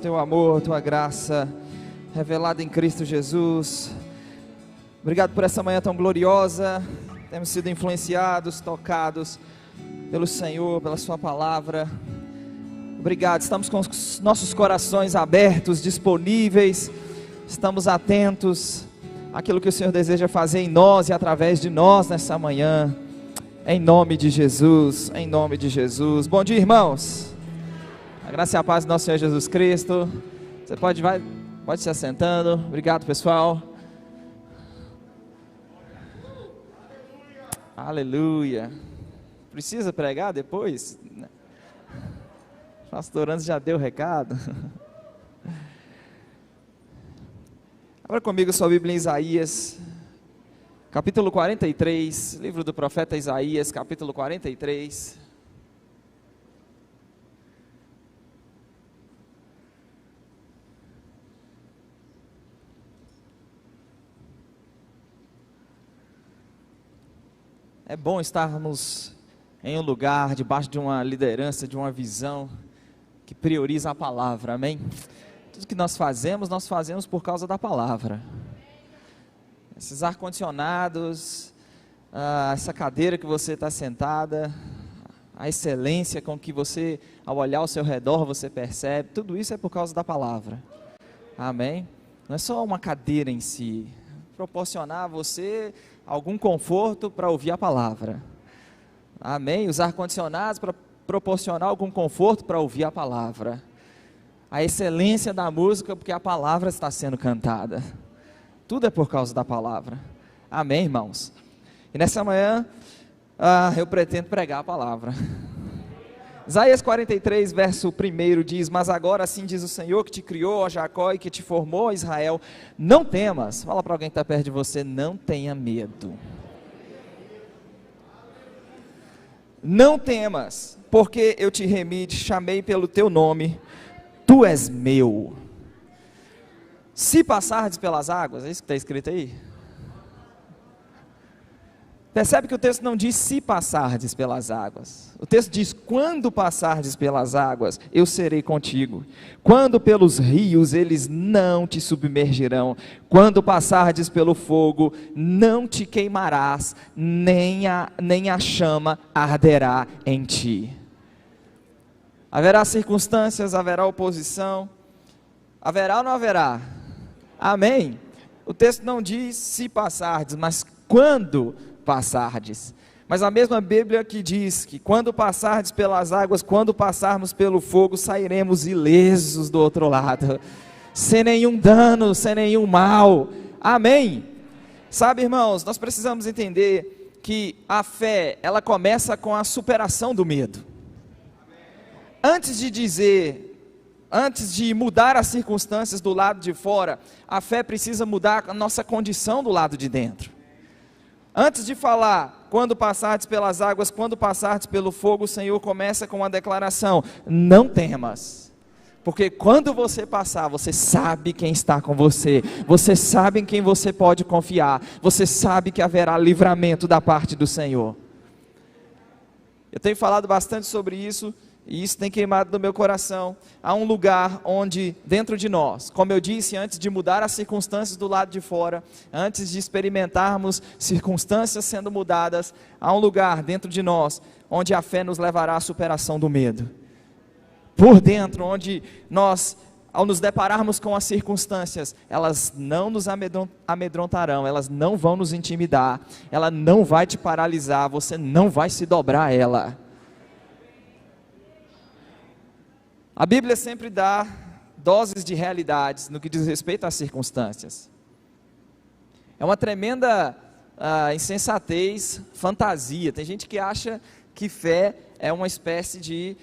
Teu amor, tua graça revelada em Cristo Jesus. Obrigado por essa manhã tão gloriosa. Temos sido influenciados, tocados pelo Senhor, pela sua palavra. Obrigado, estamos com os nossos corações abertos, disponíveis. Estamos atentos àquilo que o Senhor deseja fazer em nós e através de nós nessa manhã. Em nome de Jesus, em nome de Jesus. Bom dia, irmãos. A graça e a paz do nosso Senhor Jesus Cristo. Você pode se assentando. Obrigado, pessoal. Aleluia. Precisa pregar depois? O pastor Antes já deu o recado. Abra comigo sua Bíblia em Isaías, capítulo 43, livro do profeta Isaías, capítulo 43. É bom estarmos em um lugar, debaixo de uma liderança, de uma visão que prioriza a palavra, amém? Tudo que nós fazemos por causa da palavra. Esses ar-condicionados, essa cadeira que você está sentada, a excelência com que você, ao olhar ao seu redor, você percebe, tudo isso é por causa da palavra, amém? Não é só uma cadeira em si, proporcionar a você algum conforto para ouvir a palavra, amém? Os ar-condicionados para proporcionar algum conforto para ouvir a palavra, a excelência da música porque a palavra está sendo cantada, tudo é por causa da palavra, amém, irmãos? E nessa manhã, eu pretendo pregar a palavra. Isaías 43, verso 1 diz: mas agora assim diz o Senhor que te criou, ó Jacó, e que te formou, ó Israel, não temas. Fala para alguém que está perto de você, não tenha medo. Não temas, porque eu te remi, te chamei pelo teu nome, tu és meu. Se passardes pelas águas, é isso que está escrito aí? Percebe que o texto não diz se passardes pelas águas. O texto diz: quando passardes pelas águas, eu serei contigo. Quando pelos rios, eles não te submergirão. Quando passardes pelo fogo, não te queimarás, nem a chama arderá em ti. Haverá circunstâncias, haverá oposição. Haverá ou não haverá? Amém? O texto não diz se passardes, mas quando passardes. Mas a mesma Bíblia que diz que quando passardes pelas águas, quando passarmos pelo fogo, sairemos ilesos do outro lado, sem nenhum dano, sem nenhum mal, amém? Sabe, irmãos, nós precisamos entender que a fé, ela começa com a superação do medo. Antes de mudar as circunstâncias do lado de fora, a fé precisa mudar a nossa condição do lado de dentro. Antes de falar, quando passardes pelas águas, quando passardes pelo fogo, o Senhor começa com uma declaração: não temas, porque quando você passar, você sabe quem está com você, você sabe em quem você pode confiar, você sabe que haverá livramento da parte do Senhor. Eu tenho falado bastante sobre isso, e isso tem queimado no meu coração. Há um lugar onde dentro de nós, como eu disse, antes de mudar as circunstâncias do lado de fora, antes de experimentarmos circunstâncias sendo mudadas, há um lugar dentro de nós, onde a fé nos levará à superação do medo. Por dentro, onde nós, ao nos depararmos com as circunstâncias, elas não nos amedrontarão, elas não vão nos intimidar, ela não vai te paralisar, você não vai se dobrar a ela. A Bíblia sempre dá doses de realidades no que diz respeito às circunstâncias. É uma tremenda insensatez, fantasia. Tem gente que acha que fé é uma espécie de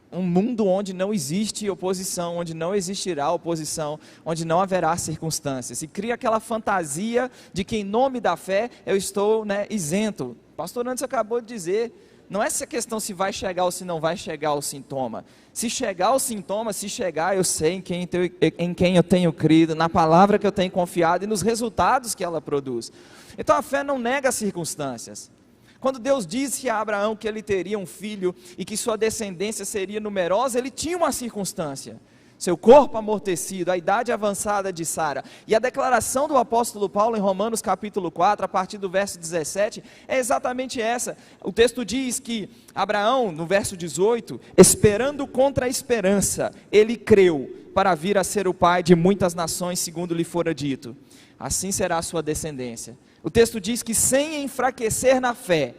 um mundo onde não existe oposição, onde não existirá oposição, onde não haverá circunstâncias. E cria aquela fantasia de que em nome da fé eu estou isento. O pastor Antes acabou de dizer, não é essa questão se vai chegar ou se não vai chegar o sintoma. Se chegar o sintoma, se chegar, eu sei em quem eu tenho crido, na palavra que eu tenho confiado e nos resultados que ela produz. Então a fé não nega as circunstâncias. Quando Deus disse a Abraão que ele teria um filho e que sua descendência seria numerosa, ele tinha uma circunstância: seu corpo amortecido, a idade avançada de Sara. E a declaração do apóstolo Paulo em Romanos capítulo 4, a partir do verso 17, é exatamente essa. O texto diz que Abraão, no verso 18, esperando contra a esperança, ele creu para vir a ser o pai de muitas nações, segundo lhe fora dito. Assim será a sua descendência. O texto diz que sem enfraquecer na fé,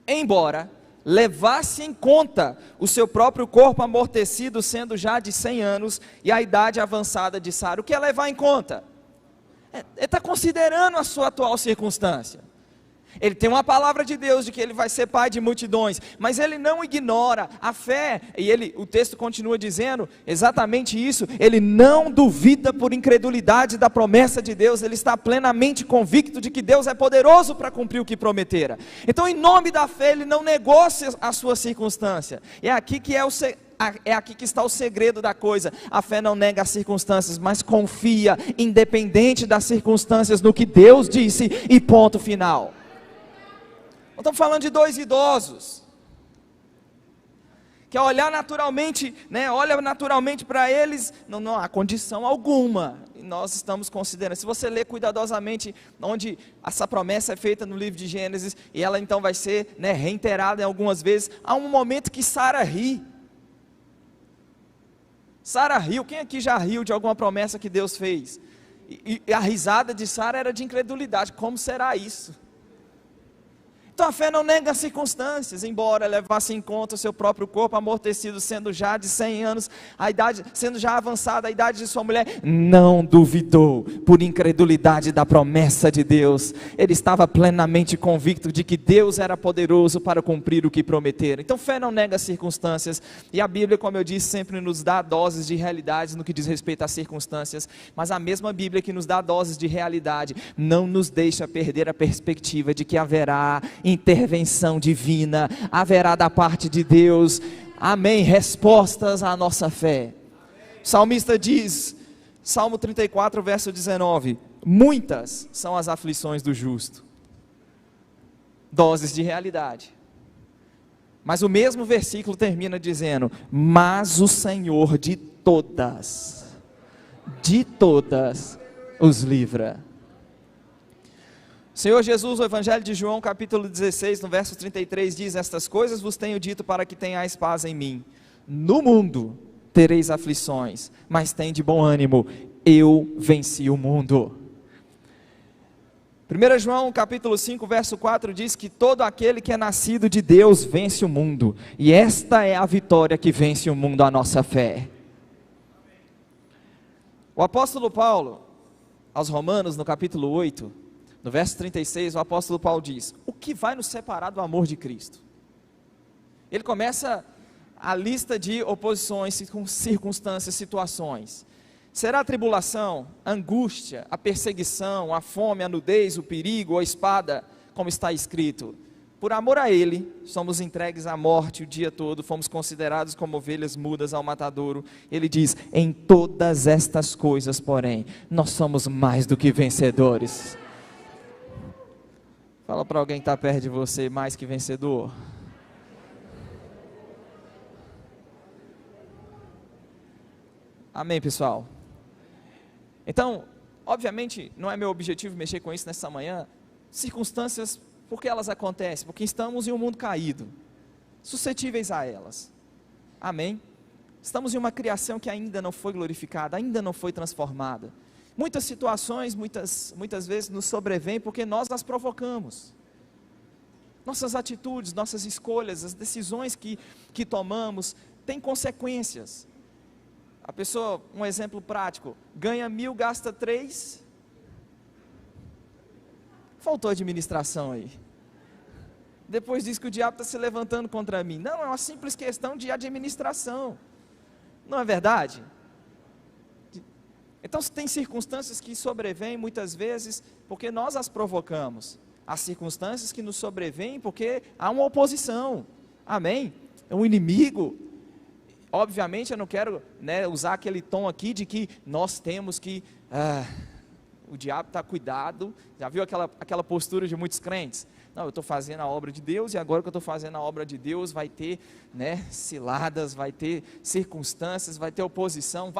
embora levasse em conta o seu próprio corpo amortecido, sendo já de 100 anos, e a idade avançada de Sara. O que é levar em conta? Ele está considerando a sua atual circunstância. Ele tem uma palavra de Deus de que ele vai ser pai de multidões, mas ele não ignora a fé, e o texto continua dizendo exatamente isso. Ele não duvida por incredulidade da promessa de Deus, ele está plenamente convicto de que Deus é poderoso para cumprir o que prometera. Então, em nome da fé, ele não negou a sua circunstância. É aqui que está o segredo da coisa. A fé não nega as circunstâncias, mas confia, independente das circunstâncias, no que Deus disse, e ponto final. Estamos falando de dois idosos, que olha naturalmente para eles, não há condição alguma, e nós estamos considerando. Se você ler cuidadosamente, onde essa promessa é feita no livro de Gênesis, e ela então vai ser reiterada em algumas vezes, há um momento que Sara ri. Sara riu. Quem aqui já riu de alguma promessa que Deus fez? E a risada de Sara era de incredulidade. Como será isso? Então a fé não nega as circunstâncias, embora levasse em conta o seu próprio corpo amortecido, sendo já de 100 anos, a idade, sendo já avançada a idade de sua mulher, não duvidou por incredulidade da promessa de Deus. Ele estava plenamente convicto de que Deus era poderoso para cumprir o que prometera. Então fé não nega as circunstâncias, e a Bíblia, como eu disse, sempre nos dá doses de realidade no que diz respeito às circunstâncias, mas a mesma Bíblia que nos dá doses de realidade, não nos deixa perder a perspectiva de que haverá intervenção divina, haverá da parte de Deus, amém, respostas à nossa fé. O salmista diz, Salmo 34, verso 19, muitas são as aflições do justo, doses de realidade, mas o mesmo versículo termina dizendo, mas o Senhor de todas os livra. Senhor Jesus, o Evangelho de João, capítulo 16, no verso 33, diz, estas coisas vos tenho dito para que tenhais paz em mim. No mundo tereis aflições, mas tende bom ânimo, eu venci o mundo. 1 João, capítulo 5, verso 4, diz que todo aquele que é nascido de Deus vence o mundo, e esta é a vitória que vence o mundo, a nossa fé. O apóstolo Paulo, aos Romanos, no capítulo 8, no verso 36, o apóstolo Paulo diz, o que vai nos separar do amor de Cristo? Ele começa a lista de oposições, circunstâncias, situações. Será a tribulação, a angústia, a perseguição, a fome, a nudez, o perigo, a espada, como está escrito? Por amor a Ele, somos entregues à morte o dia todo, fomos considerados como ovelhas mudas ao matadouro. Ele diz, em todas estas coisas, porém, nós somos mais do que vencedores. Fala para alguém que está perto de você, mais que vencedor. Amém, pessoal? Então, obviamente, não é meu objetivo mexer com isso nessa manhã. Circunstâncias, por que elas acontecem? Porque estamos em um mundo caído, suscetíveis a elas. Amém? Estamos em uma criação que ainda não foi glorificada, ainda não foi transformada. Muitas situações, muitas vezes nos sobrevêm porque nós as provocamos. Nossas atitudes, nossas escolhas, as decisões que tomamos, têm consequências. A pessoa, um exemplo prático, ganha 1.000, gasta 3. Faltou administração aí. Depois diz que o diabo está se levantando contra mim. Não, é uma simples questão de administração. Não é verdade? Então tem circunstâncias que sobrevêm muitas vezes porque nós as provocamos. Há circunstâncias que nos sobrevêm porque há uma oposição. Amém? Um inimigo. Obviamente eu não quero usar aquele tom aqui de que nós temos que O diabo está cuidado. Já viu aquela postura de muitos crentes? Não, eu estou fazendo a obra de Deus, e agora que eu estou fazendo a obra de Deus, vai ter, ciladas, vai ter circunstâncias, vai ter oposição,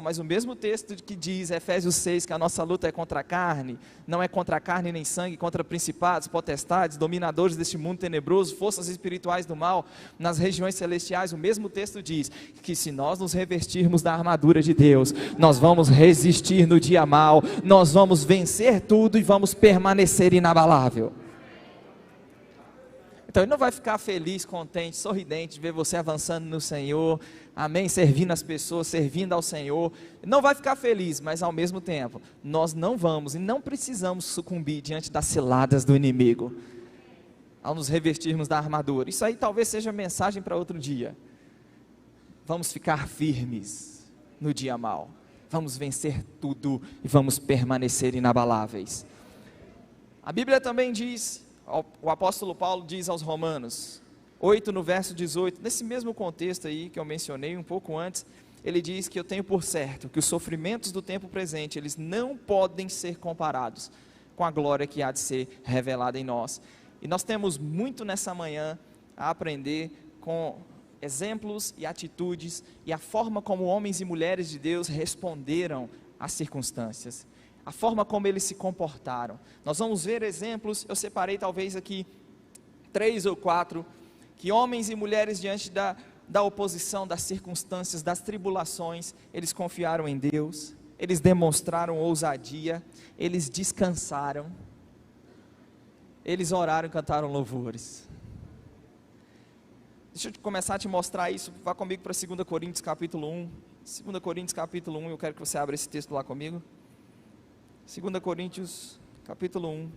mas o mesmo texto que diz, Efésios 6, que a nossa luta é contra a carne, não é contra a carne nem sangue, contra principados, potestades, dominadores deste mundo tenebroso, forças espirituais do mal, nas regiões celestiais. O mesmo texto diz, que se nós nos revestirmos da armadura de Deus, nós vamos resistir no dia mal, nós vamos vencer tudo e vamos permanecer inabalável. Então ele não vai ficar feliz, contente, sorridente de ver você avançando no Senhor, amém, servindo as pessoas, servindo ao Senhor. Não vai ficar feliz, mas ao mesmo tempo, nós não vamos e não precisamos sucumbir diante das ciladas do inimigo, ao nos revestirmos da armadura. Isso aí talvez seja mensagem para outro dia. Vamos ficar firmes no dia mau, vamos vencer tudo e vamos permanecer inabaláveis. A Bíblia também diz, o apóstolo Paulo diz aos Romanos 8 no verso 18, nesse mesmo contexto aí que eu mencionei um pouco antes, ele diz que eu tenho por certo que os sofrimentos do tempo presente, eles não podem ser comparados com a glória que há de ser revelada em nós. E nós temos muito nessa manhã a aprender com exemplos e atitudes e a forma como homens e mulheres de Deus responderam às circunstâncias, a forma como eles se comportaram. Nós vamos ver exemplos, eu separei talvez aqui 3 ou 4, que homens e mulheres diante da oposição, das circunstâncias, das tribulações, eles confiaram em Deus, eles demonstraram ousadia, eles descansaram, eles oraram e cantaram louvores. Deixa eu começar a te mostrar isso, vá comigo para 2 Coríntios capítulo 1, 2 Coríntios capítulo 1, eu quero que você abra esse texto lá comigo. 2 Coríntios, capítulo 1,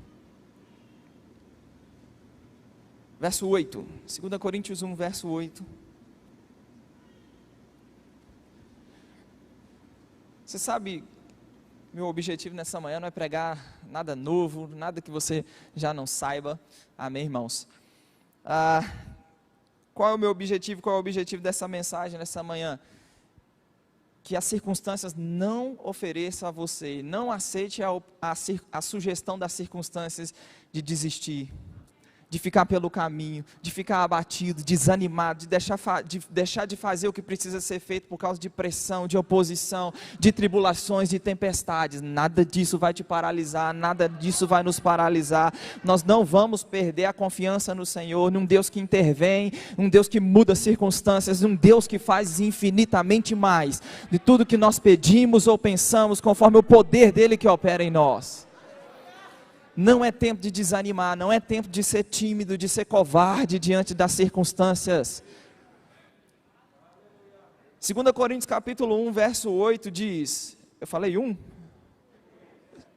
verso 8, 2 Coríntios 1, verso 8, você sabe, meu objetivo nessa manhã não é pregar nada novo, nada que você já não saiba, amém, irmãos? Qual é o meu objetivo, qual é o objetivo dessa mensagem nessa manhã? Que as circunstâncias não ofereçam a você, não aceite a sugestão das circunstâncias de desistir, de ficar pelo caminho, de ficar abatido, desanimado, de deixar de fazer o que precisa ser feito por causa de pressão, de oposição, de tribulações, de tempestades. Nada disso vai te paralisar, nada disso vai nos paralisar. Nós não vamos perder a confiança no Senhor, num Deus que intervém, um Deus que muda circunstâncias, um Deus que faz infinitamente mais de tudo que nós pedimos ou pensamos, conforme o poder dele que opera em nós. Não é tempo de desanimar, não é tempo de ser tímido, de ser covarde diante das circunstâncias. 2 Coríntios capítulo 1, verso 8 diz, eu falei 1?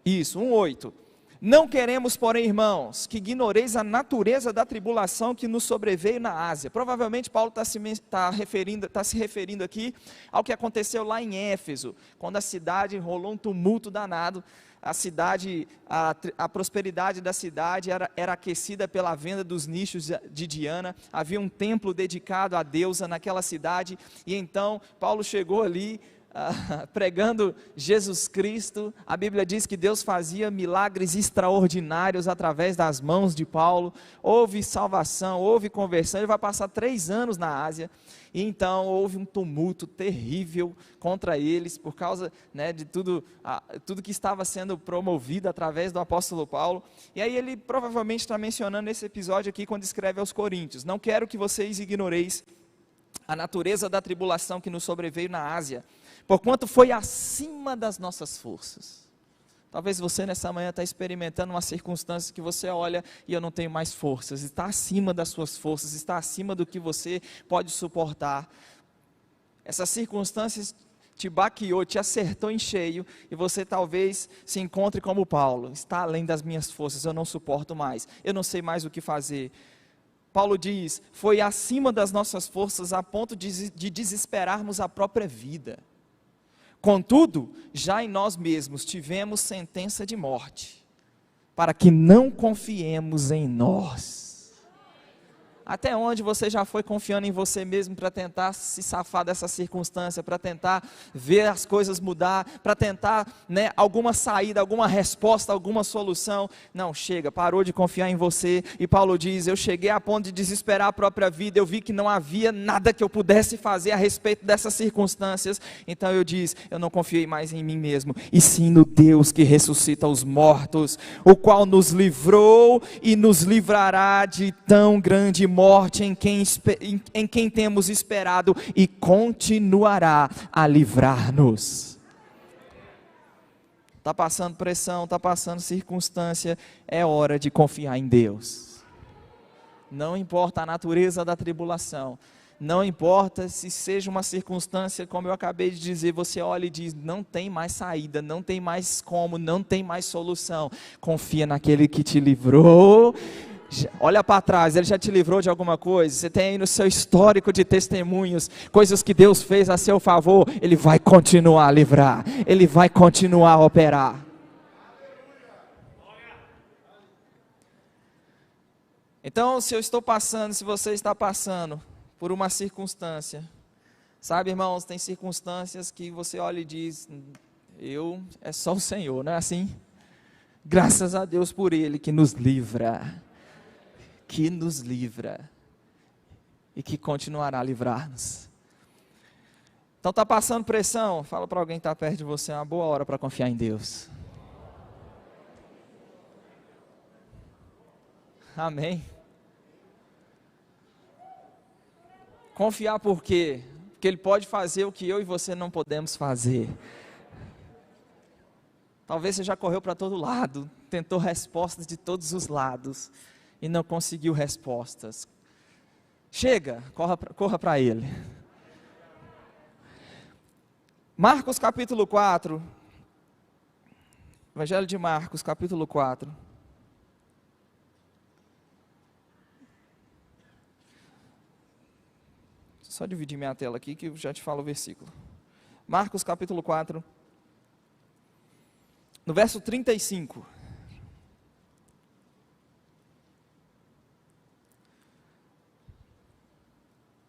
Isso, 1:8. Não queremos, porém, irmãos, que ignoreis a natureza da tribulação que nos sobreveio na Ásia. Provavelmente Paulo está se referindo aqui ao que aconteceu lá em Éfeso, quando a cidade rolou um tumulto danado. A cidade, a prosperidade da cidade era aquecida pela venda dos nichos de Diana, havia um templo dedicado à deusa naquela cidade, e então Paulo chegou ali, pregando Jesus Cristo. A Bíblia diz que Deus fazia milagres extraordinários através das mãos de Paulo, houve salvação, houve conversão. Ele vai passar 3 anos na Ásia, e então houve um tumulto terrível contra eles, por causa de tudo que estava sendo promovido através do apóstolo Paulo. E aí ele provavelmente está mencionando esse episódio aqui quando escreve aos Coríntios: não quero que vocês ignoreis a natureza da tribulação que nos sobreveio na Ásia, porquanto foi acima das nossas forças. Talvez você nessa manhã está experimentando uma circunstância que você olha e eu não tenho mais forças, está acima das suas forças, está acima do que você pode suportar. Essas circunstâncias te baqueou, te acertou em cheio, e você talvez se encontre como Paulo: está além das minhas forças, eu não suporto mais, eu não sei mais o que fazer. Paulo diz, foi acima das nossas forças a ponto de desesperarmos a própria vida. Contudo, já em nós mesmos tivemos sentença de morte, para que não confiemos em nós. Até onde você já foi confiando em você mesmo para tentar se safar dessa circunstância, para tentar ver as coisas mudar, para tentar, alguma saída, alguma resposta, alguma solução? Não, chega, parou de confiar em você. E Paulo diz: eu cheguei a ponto de desesperar a própria vida, eu vi que não havia nada que eu pudesse fazer a respeito dessas circunstâncias. Então eu disse: eu não confiei mais em mim mesmo, e sim no Deus que ressuscita os mortos, o qual nos livrou e nos livrará de tão grande morte, em quem temos esperado, e continuará a livrar-nos. Está passando pressão, está passando circunstância, é hora de confiar em Deus. Não importa a natureza da tribulação, não importa se seja uma circunstância, como eu acabei de dizer, você olha e diz: não tem mais saída, não tem mais como, não tem mais solução. Confia naquele que te livrou. Olha para trás, Ele já te livrou de alguma coisa. Você tem aí no seu histórico de testemunhos, coisas que Deus fez a seu favor. Ele vai continuar a livrar, Ele vai continuar a operar. Então, se eu estou passando, se você está passando por uma circunstância, sabe, irmãos, tem circunstâncias que você olha e diz: é só o Senhor, não é assim? Graças a Deus por Ele que nos livra, e que continuará a livrar-nos. Então está passando pressão, fala para alguém que está perto de você: é uma boa hora para confiar em Deus. Amém. Confiar por quê? Porque Ele pode fazer o que eu e você não podemos fazer. Talvez você já correu para todo lado, tentou respostas de todos os lados e não conseguiu respostas. Chega, corra para Ele. Marcos capítulo 4, Evangelho de Marcos capítulo 4. Só dividir minha tela aqui que eu já te falo o versículo. Marcos capítulo 4, no verso 35.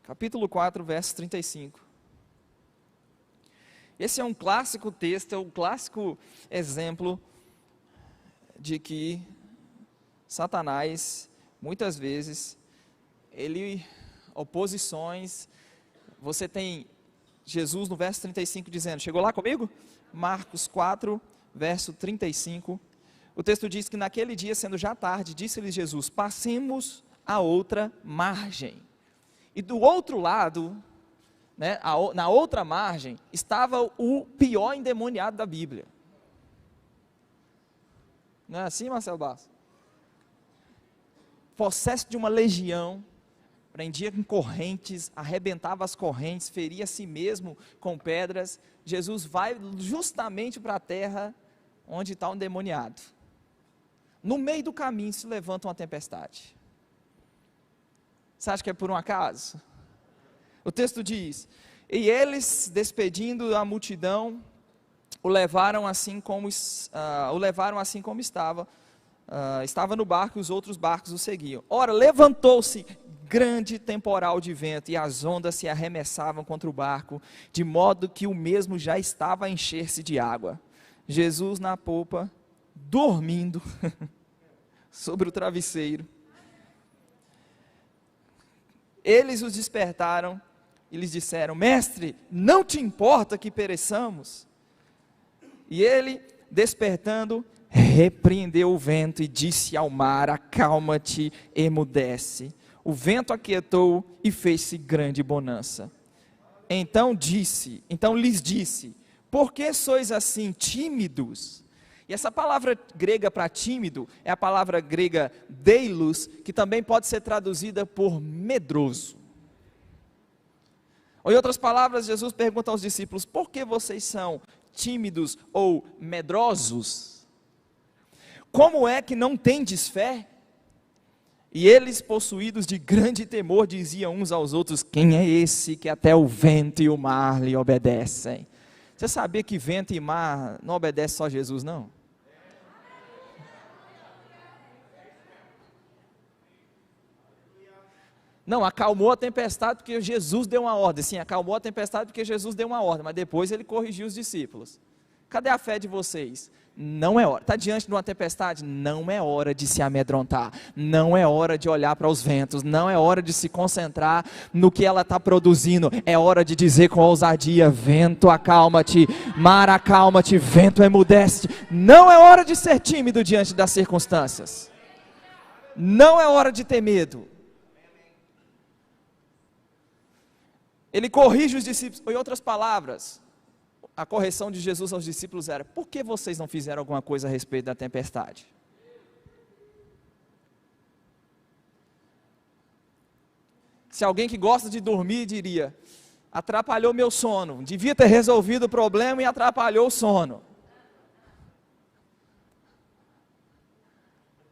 Capítulo 4, verso 35. Esse é um clássico texto, é um clássico exemplo de que Satanás, muitas vezes, oposições. Você tem Jesus no verso 35 dizendo, chegou lá comigo? Marcos 4, verso 35. O texto diz que naquele dia, sendo já tarde, disse-lhes Jesus: passemos a outra margem. E do outro lado, na outra margem, estava o pior endemoniado da Bíblia. Não é assim, Marcelo Basso? Possesso de uma legião, prendia com correntes, arrebentava as correntes, feria a si mesmo com pedras. Jesus vai justamente para a terra onde está o endemoniado. No meio do caminho se levanta uma tempestade. Você acha que é por um acaso? O texto diz: e eles, despedindo a multidão, o levaram assim como estava. Estava no barco e os outros barcos o seguiam. Ora, levantou-se grande temporal de vento e as ondas se arremessavam contra o barco, de modo que o mesmo já estava a encher-se de água. Jesus na popa, dormindo sobre o travesseiro. Eles os despertaram e lhes disseram: mestre, não te importa que pereçamos? E ele, despertando, repreendeu o vento e disse ao mar: acalma-te, emudece. O vento aquietou e fez-se grande bonança. Então lhes disse: por que sois assim tímidos? E essa palavra grega para tímido é a palavra grega deilos, que também pode ser traduzida por medroso. Ou em outras palavras, Jesus pergunta aos discípulos: por que vocês são tímidos ou medrosos? Como é que não tendes fé? E eles, possuídos de grande temor, diziam uns aos outros: quem é esse que até o vento e o mar lhe obedecem? Você sabia que vento e mar não obedecem só a Jesus, não? Não, acalmou a tempestade porque Jesus deu uma ordem. Sim, acalmou a tempestade porque Jesus deu uma ordem, mas depois ele corrigiu os discípulos. Cadê a fé de vocês? Não é hora. Está diante de uma tempestade? Não é hora de se amedrontar. Não é hora de olhar para os ventos. Não é hora de se concentrar no que ela está produzindo. É hora de dizer com ousadia: vento, acalma-te. Mar, acalma-te. Vento, emudece. Não é hora de ser tímido diante das circunstâncias. Não é hora de ter medo. Ele corrige os discípulos. Em outras palavras, a correção de Jesus aos discípulos era: por que vocês não fizeram alguma coisa a respeito da tempestade? Se alguém que gosta de dormir diria: atrapalhou meu sono, devia ter resolvido o problema e atrapalhou o sono.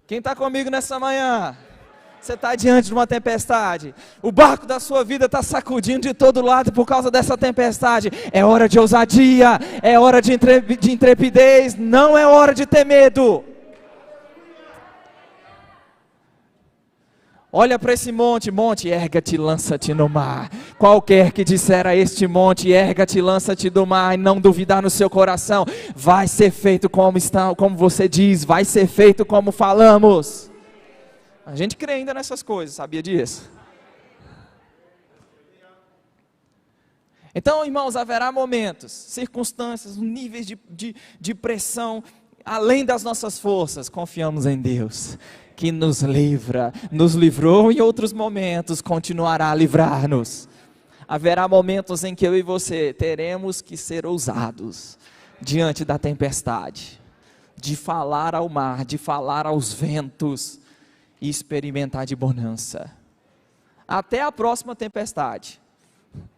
Quem está comigo nessa manhã? Você está diante de uma tempestade, o barco da sua vida está sacudindo de todo lado por causa dessa tempestade. É hora de ousadia, é hora de intrepidez, não é hora de ter medo. Olha para esse monte, monte, erga-te, lança-te no mar. Qualquer que disser a este monte, erga-te, lança-te do mar, e não duvidar no seu coração, vai ser feito como você diz, vai ser feito como falamos. A gente crê ainda nessas coisas, sabia disso? Então, irmãos, haverá momentos, circunstâncias, níveis de pressão, além das nossas forças. Confiamos em Deus, que nos livra, nos livrou em outros momentos, continuará a livrar-nos. Haverá momentos em que eu e você teremos que ser ousados, diante da tempestade, de falar ao mar, de falar aos ventos, e experimentar de bonança, até a próxima tempestade,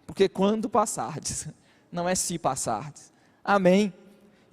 porque quando passardes, não é se passardes, amém?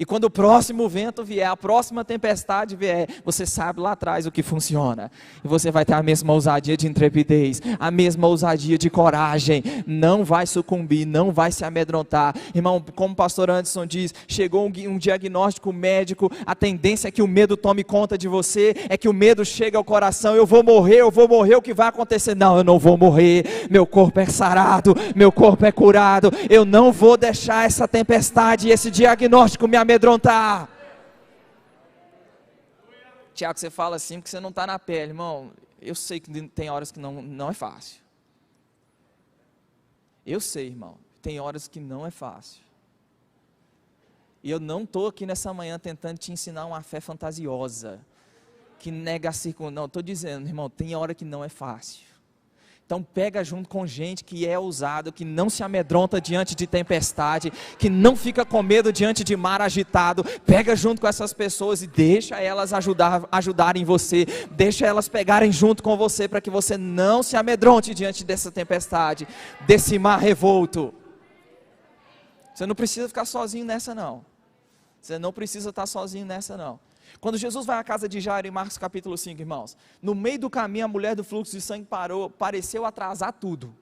E quando o próximo vento vier, a próxima tempestade vier, você sabe lá atrás o que funciona, e você vai ter a mesma ousadia de intrepidez, a mesma ousadia de coragem, não vai sucumbir, não vai se amedrontar. Irmão, como o pastor Anderson diz, chegou um diagnóstico médico, a tendência é que o medo tome conta de você, é que o medo chegue ao coração: eu vou morrer, o que vai acontecer? Não, eu não vou morrer, meu corpo é sarado, meu corpo é curado, eu não vou deixar essa tempestade, esse diagnóstico me amedrontar. Tiago, você fala assim porque você não está na pele. Irmão, eu sei que tem horas que não é fácil. Eu sei, irmão, tem horas que não é fácil. E eu não estou aqui nessa manhã tentando te ensinar uma fé fantasiosa, que nega a circunstância. Não, estou dizendo, irmão, tem hora que não é fácil. Então pega junto com gente que é ousado, que não se amedronta diante de tempestade, que não fica com medo diante de mar agitado. Pega junto com essas pessoas e deixa elas ajudarem você, deixa elas pegarem junto com você, para que você não se amedronte diante dessa tempestade, desse mar revolto. Você não precisa ficar sozinho nessa não, você não precisa estar sozinho nessa não. Quando Jesus vai à casa de Jairo, em Marcos capítulo 5, irmãos, no meio do caminho a mulher do fluxo de sangue pareceu atrasar tudo.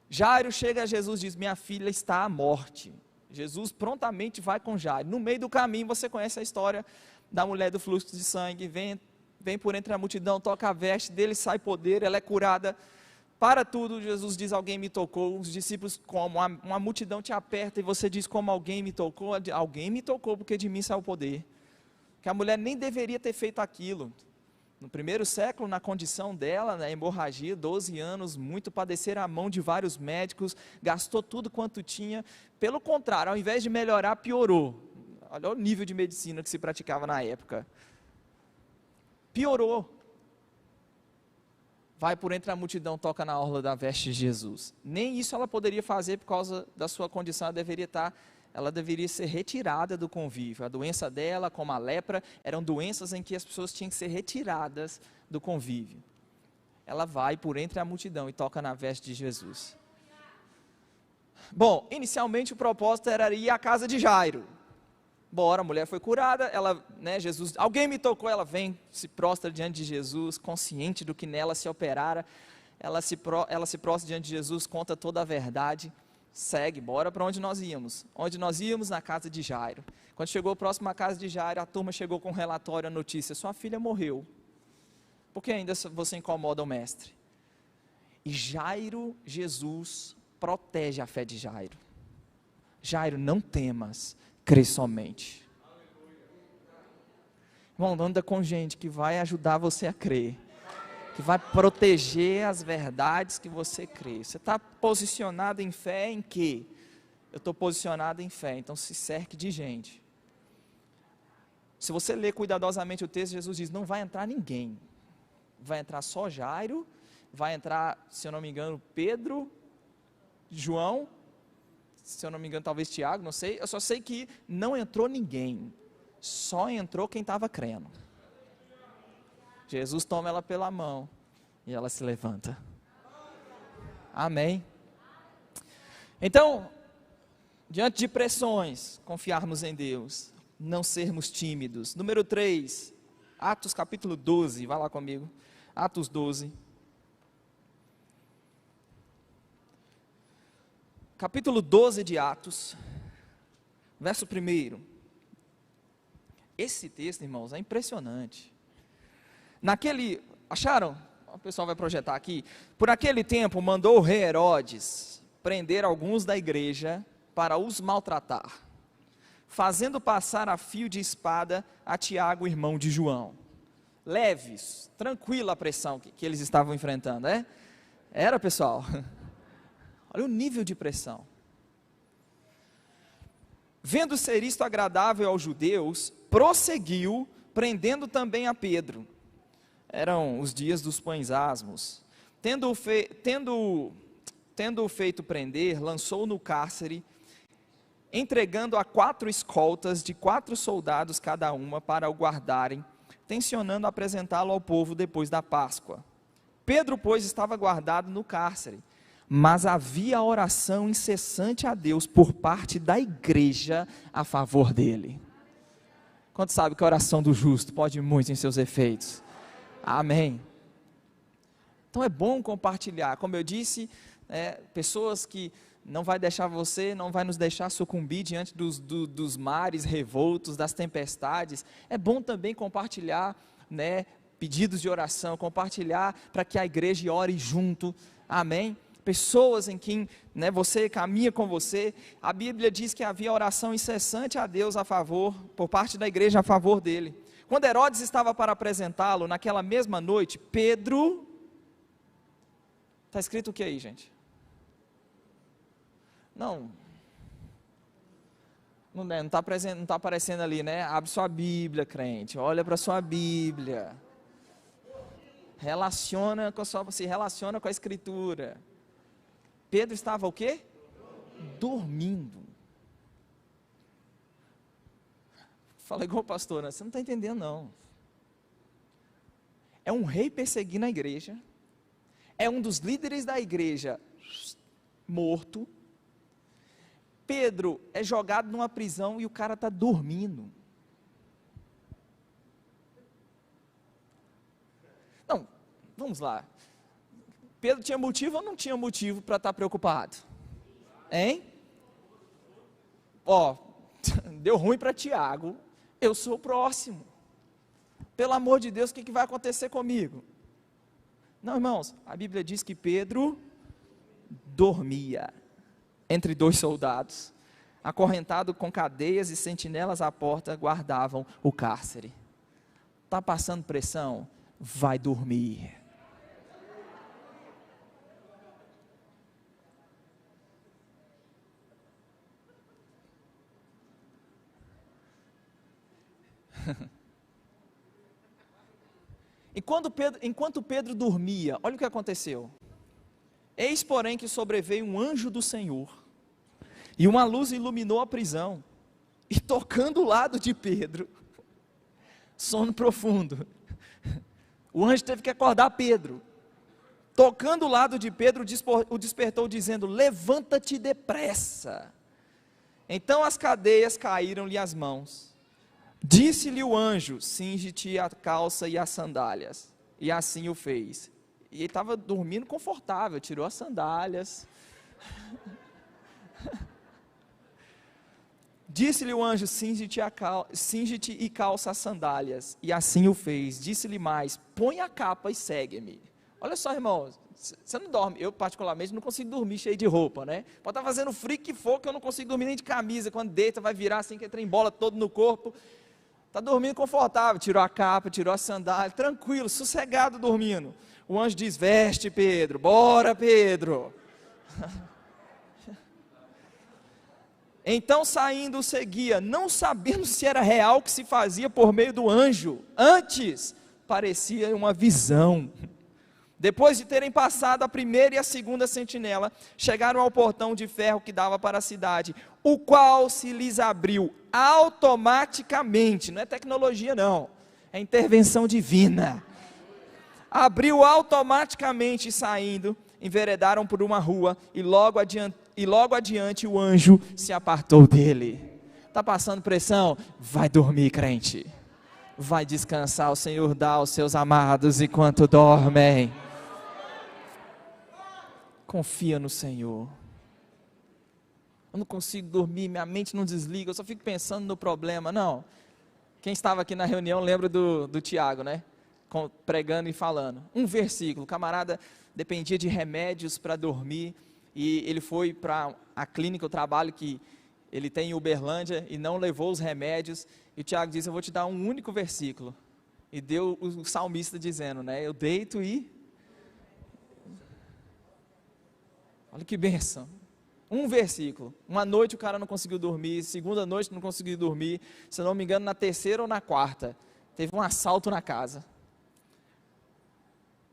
Jairo chega a Jesus e diz: minha filha está à morte. Jesus prontamente vai com Jairo. No meio do caminho, você conhece a história da mulher do fluxo de sangue, vem por entre a multidão, toca a veste dele, sai poder, ela é curada. Para tudo, Jesus diz: alguém me tocou. Os discípulos, como? Uma multidão te aperta e você diz: como alguém me tocou? Alguém me tocou porque de mim saiu o poder. Que a mulher nem deveria ter feito aquilo. No primeiro século, na condição dela, na hemorragia, 12 anos, muito padecer à mão de vários médicos, gastou tudo quanto tinha. Pelo contrário, ao invés de melhorar, piorou. Olha o nível de medicina que se praticava na época. Piorou. Vai por entre a multidão, toca na orla da veste de Jesus. Nem isso ela poderia fazer por causa da sua condição. Ela deveria ser retirada do convívio. A doença dela, como a lepra, eram doenças em que as pessoas tinham que ser retiradas do convívio. Ela vai por entre a multidão e toca na veste de Jesus. Bom, inicialmente o propósito era ir à casa de Jairo. Bora, a mulher foi curada, Jesus, alguém me tocou, ela vem, se prostra diante de Jesus, consciente do que nela se operara, ela se prostra diante de Jesus, conta toda a verdade, segue, bora para onde nós íamos. Onde nós íamos? Na casa de Jairo. Quando chegou próximo à casa de Jairo, a turma chegou com um relatório, a notícia: sua filha morreu. Porque ainda você incomoda o mestre. E Jairo, Jesus protege a fé de Jairo. Jairo, não temas, crê somente. Irmão, anda com gente que vai ajudar você a crer, que vai proteger as verdades que você crê. Você está posicionado em fé em quê? Eu estou posicionado em fé, então se cerque de gente. Se você ler cuidadosamente o texto, Jesus diz, não vai entrar ninguém. Vai entrar só Jairo, vai entrar, se eu não me engano, Pedro, João, se eu não me engano, talvez Tiago, não sei. Eu só sei que não entrou ninguém, só entrou quem estava crendo. Jesus toma ela pela mão e ela se levanta. Amém. Então, diante de pressões, confiarmos em Deus, não sermos tímidos. Número 3, Atos capítulo 12, vai lá comigo. Atos 12. Capítulo 12 de Atos, verso 1. Esse texto, irmãos, é impressionante. Acharam? O pessoal vai projetar aqui. Por aquele tempo, mandou o rei Herodes prender alguns da igreja para os maltratar, fazendo passar a fio de espada a Tiago, irmão de João. Leves, tranquila a pressão que eles estavam enfrentando, é? Era, pessoal. Olha o nível de pressão. Vendo ser isto agradável aos judeus, prosseguiu, prendendo também a Pedro. Eram os dias dos pães asmos. Tendo-o feito prender, lançou-o no cárcere, entregando a 4 escoltas de 4 soldados cada uma para o guardarem, tencionando apresentá-lo ao povo depois da Páscoa. Pedro, pois, estava guardado no cárcere, mas havia oração incessante a Deus por parte da igreja a favor dele. Quanto sabe que a oração do justo pode muito em seus efeitos? Amém. Então é bom compartilhar, como eu disse, pessoas que não vai deixar você, não vai nos deixar sucumbir diante dos mares revoltos, das tempestades. É bom também compartilhar, pedidos de oração, compartilhar para que a igreja ore junto, amém? Pessoas em quem você caminha com você. A Bíblia diz que havia oração incessante a Deus a favor, por parte da igreja a favor dele. Quando Herodes estava para apresentá-lo, naquela mesma noite, Pedro, está escrito o que aí, gente? Não está aparecendo ali, abre sua Bíblia, crente, olha para sua Bíblia, se relaciona com a Escritura. Pedro estava o quê? Dormindo. Fala igual o pastor, você não está entendendo não. É um rei perseguindo a igreja, é um dos líderes da igreja morto. Pedro é jogado numa prisão e o cara está dormindo. Não, vamos lá. Pedro tinha motivo ou não tinha motivo para estar preocupado? Hein? Deu ruim para Tiago, eu sou o próximo. Pelo amor de Deus, o que vai acontecer comigo? Não, irmãos, a Bíblia diz que Pedro dormia entre 2 soldados, acorrentado com cadeias e sentinelas à porta, guardavam o cárcere. Está passando pressão? Vai dormir. Enquanto Pedro dormia, olha o que aconteceu. Eis, porém, que sobreveio um anjo do Senhor, e uma luz iluminou a prisão, e tocando o lado de Pedro, sono profundo, o anjo teve que acordar Pedro, tocando o lado de Pedro, o despertou dizendo, levanta-te depressa. Então as cadeias caíram-lhe às mãos. Disse-lhe o anjo, cinge-te a calça e as sandálias, e assim o fez. E ele estava dormindo confortável, tirou as sandálias. Disse-lhe o anjo, cinge-te e calça as sandálias. E assim o fez. Disse-lhe mais, põe a capa e segue-me. Olha só, irmãos, você não dorme, eu particularmente não consigo dormir cheio de roupa, né? Pode estar fazendo frio que for, que eu não consigo dormir nem de camisa. Quando deita, vai virar assim, que entra em bola todo no corpo. Está dormindo confortável, tirou a capa, tirou a sandália, tranquilo, sossegado dormindo. O anjo diz, veste Pedro, bora Pedro. Então saindo o seguia, não sabendo se era real o que se fazia por meio do anjo, antes parecia uma visão. Depois de terem passado a primeira e a segunda sentinela, chegaram ao portão de ferro que dava para a cidade, o qual se lhes abriu automaticamente, não é tecnologia não, é intervenção divina. Abriu automaticamente, saindo, enveredaram por uma rua e logo adiante o anjo se apartou dele. Está passando pressão? Vai dormir, crente. Vai descansar, o Senhor dá aos seus amados enquanto dormem. Confia no Senhor. Eu não consigo dormir, minha mente não desliga, eu só fico pensando no problema. Não. Quem estava aqui na reunião lembra do Tiago, né? Pregando e falando. Um versículo, o camarada dependia de remédios para dormir, e ele foi para a clínica, o trabalho que ele tem em Uberlândia, e não levou os remédios, e o Tiago disse, eu vou te dar um único versículo, e deu o salmista dizendo, né, eu deito e, olha que bênção, um versículo, uma noite o cara não conseguiu dormir, segunda noite não conseguiu dormir, se não me engano na terceira ou na quarta, teve um assalto na casa,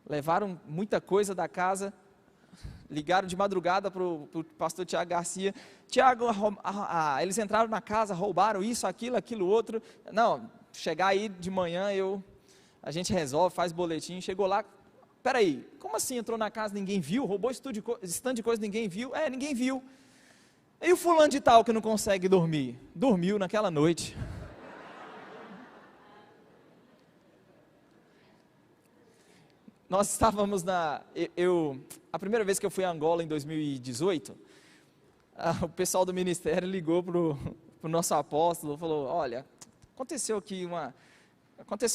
levaram muita coisa da casa, ligaram de madrugada para o pastor Tiago Garcia, Tiago, eles entraram na casa, roubaram isso, aquilo outro, não, chegar aí de manhã, a gente resolve, faz boletim, chegou lá, peraí, como assim entrou na casa, ninguém viu, roubou stand de coisa, ninguém viu, ninguém viu, e o fulano de tal que não consegue dormir, dormiu naquela noite. Nós estávamos a primeira vez que eu fui a Angola em 2018, o pessoal do ministério ligou para o nosso apóstolo, falou, olha, aconteceu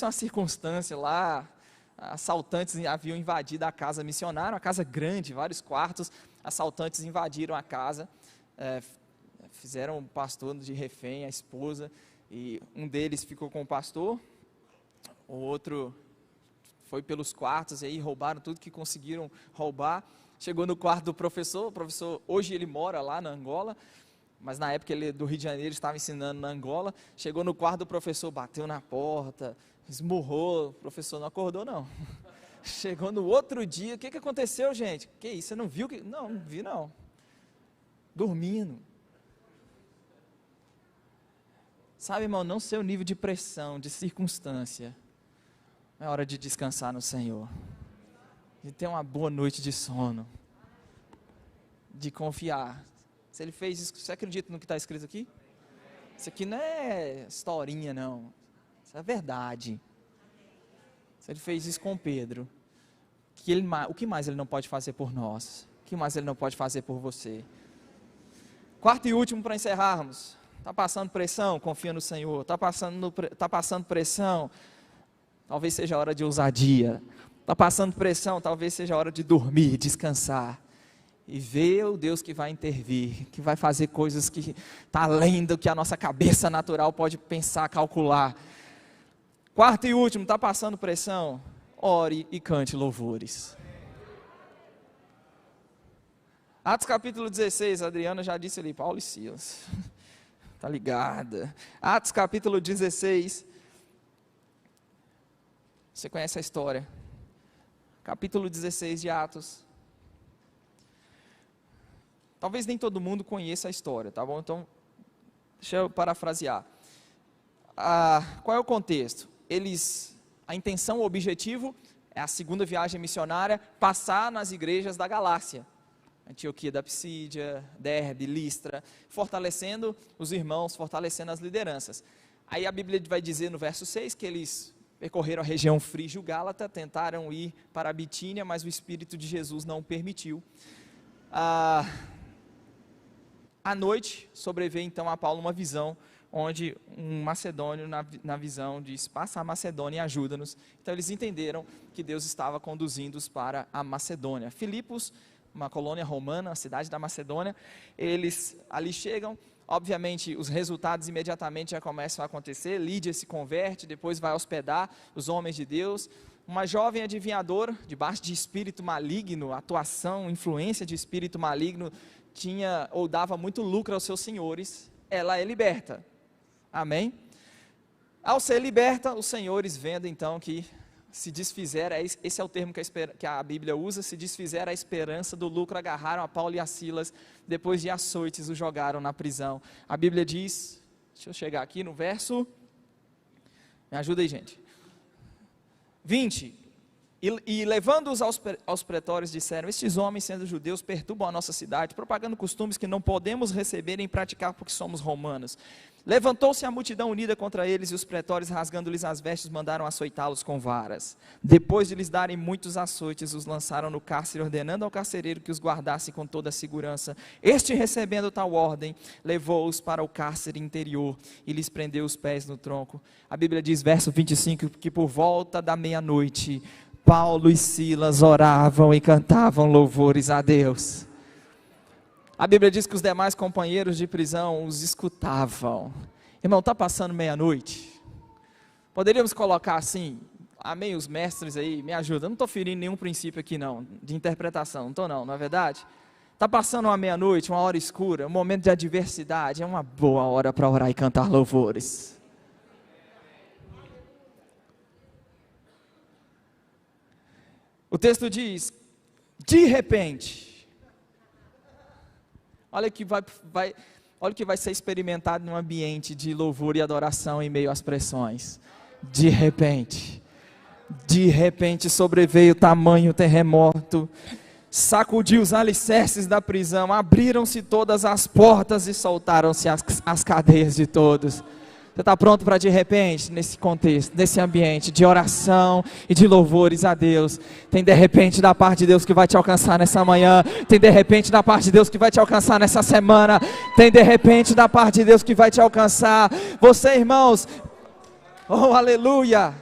uma circunstância lá, assaltantes haviam invadido a casa missionária, uma casa grande, vários quartos, assaltantes invadiram a casa, fizeram o pastor de refém, a esposa, e um deles ficou com o pastor, o outro foi pelos quartos, e aí roubaram tudo que conseguiram roubar, chegou no quarto do professor, o professor, hoje ele mora lá na Angola, mas na época ele do Rio de Janeiro, estava ensinando na Angola, chegou no quarto do professor, bateu na porta, esmurrou, o professor não acordou não, chegou no outro dia, o que aconteceu, gente? Que isso, você não viu? Não vi não, dormindo. Sabe, irmão, não sei o nível de pressão, de circunstância, é hora de descansar no Senhor, de ter uma boa noite de sono, de confiar. Se Ele fez isso, você acredita no que está escrito aqui? Isso aqui não é historinha não, isso é verdade. Se Ele fez isso com Pedro, o que mais Ele não pode fazer por nós? O que mais Ele não pode fazer por você? Quarto e último para encerrarmos. Está passando pressão? Confia no Senhor. Está passando pressão? Talvez seja a hora de ousadia. Está passando pressão? Talvez seja a hora de dormir, descansar. E ver o Deus que vai intervir, que vai fazer coisas que está além do que a nossa cabeça natural pode pensar, calcular. Quarto e último, está passando pressão? Ore e cante louvores. Atos capítulo 16, a Adriana já disse ali, Paulo e Silas. Está ligada. Atos capítulo 16. Você conhece a história. Capítulo 16 de Atos. Talvez nem todo mundo conheça a história, tá bom? Então, deixa eu parafrasear. Qual é o contexto? A intenção, o objetivo é a segunda viagem missionária, passar nas igrejas da Galácia. Antioquia da Psídia, Derbe, Listra, fortalecendo os irmãos, fortalecendo as lideranças. Aí a Bíblia vai dizer no verso 6 que eles percorreram a região frígio-gálata, tentaram ir para a Bitínia, mas o Espírito de Jesus não permitiu. À noite, sobreveio então a Paulo uma visão, onde um macedônio na visão diz: passa a Macedônia e ajuda-nos. Então eles entenderam que Deus estava conduzindo-os para a Macedônia. Filipos, uma colônia romana, a cidade da Macedônia, eles ali chegam. Obviamente os resultados imediatamente já começam a acontecer. Lídia se converte, depois vai hospedar os homens de Deus. Uma jovem adivinhadora, debaixo de espírito maligno, atuação, influência de espírito maligno, tinha ou dava muito lucro aos seus senhores, ela é liberta. Amém? Ao ser liberta, os senhores vendo então que se desfizeram, esse é o termo que a Bíblia usa, se desfizeram a esperança do lucro, agarraram a Paulo e a Silas, depois de açoites os jogaram na prisão. A Bíblia diz, deixa eu chegar aqui no verso, me ajuda aí, gente, 20, e levando-os aos pretórios disseram: estes homens, sendo judeus, perturbam a nossa cidade, propagando costumes que não podemos receber nem praticar porque somos romanos. Levantou-se a multidão unida contra eles, e os pretórios, rasgando-lhes as vestes, mandaram açoitá-los com varas. Depois de lhes darem muitos açoites, os lançaram no cárcere, ordenando ao carcereiro que os guardasse com toda a segurança. Este, recebendo tal ordem, levou-os para o cárcere interior e lhes prendeu os pés no tronco. A Bíblia diz, verso 25, que por volta da meia-noite, Paulo e Silas oravam e cantavam louvores a Deus. A Bíblia diz que os demais companheiros de prisão os escutavam. Irmão, está passando meia-noite? Poderíamos colocar assim, amém, os mestres aí, me ajudam. Eu não estou ferindo nenhum princípio aqui não, de interpretação, não estou não é verdade? Está passando uma meia-noite, uma hora escura, um momento de adversidade, é uma boa hora para orar e cantar louvores. O texto diz, de repente, olha o que vai ser experimentado num ambiente de louvor e adoração em meio às pressões. De repente sobreveio tamanho terremoto, sacudiu os alicerces da prisão, abriram-se todas as portas e soltaram-se as cadeias de todos. Você está pronto para de repente, nesse contexto, nesse ambiente de oração e de louvores a Deus? Tem de repente da parte de Deus que vai te alcançar nessa manhã. Tem de repente da parte de Deus que vai te alcançar nessa semana. Tem de repente da parte de Deus que vai te alcançar. Você, irmãos, oh aleluia!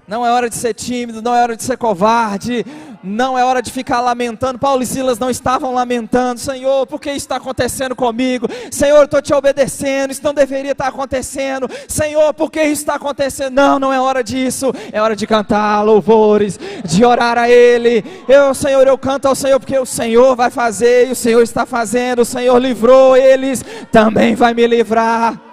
Não é hora de ser tímido, não é hora de ser covarde, não é hora de ficar lamentando. Paulo e Silas não estavam lamentando. Senhor, por que isso está acontecendo comigo? Senhor, eu estou te obedecendo, isso não deveria estar acontecendo. Senhor, por que isso está acontecendo? Não é hora disso. É hora de cantar louvores, de orar a Ele. Senhor, eu canto ao Senhor porque o Senhor vai fazer, e o Senhor está fazendo. O Senhor livrou eles, também vai me livrar.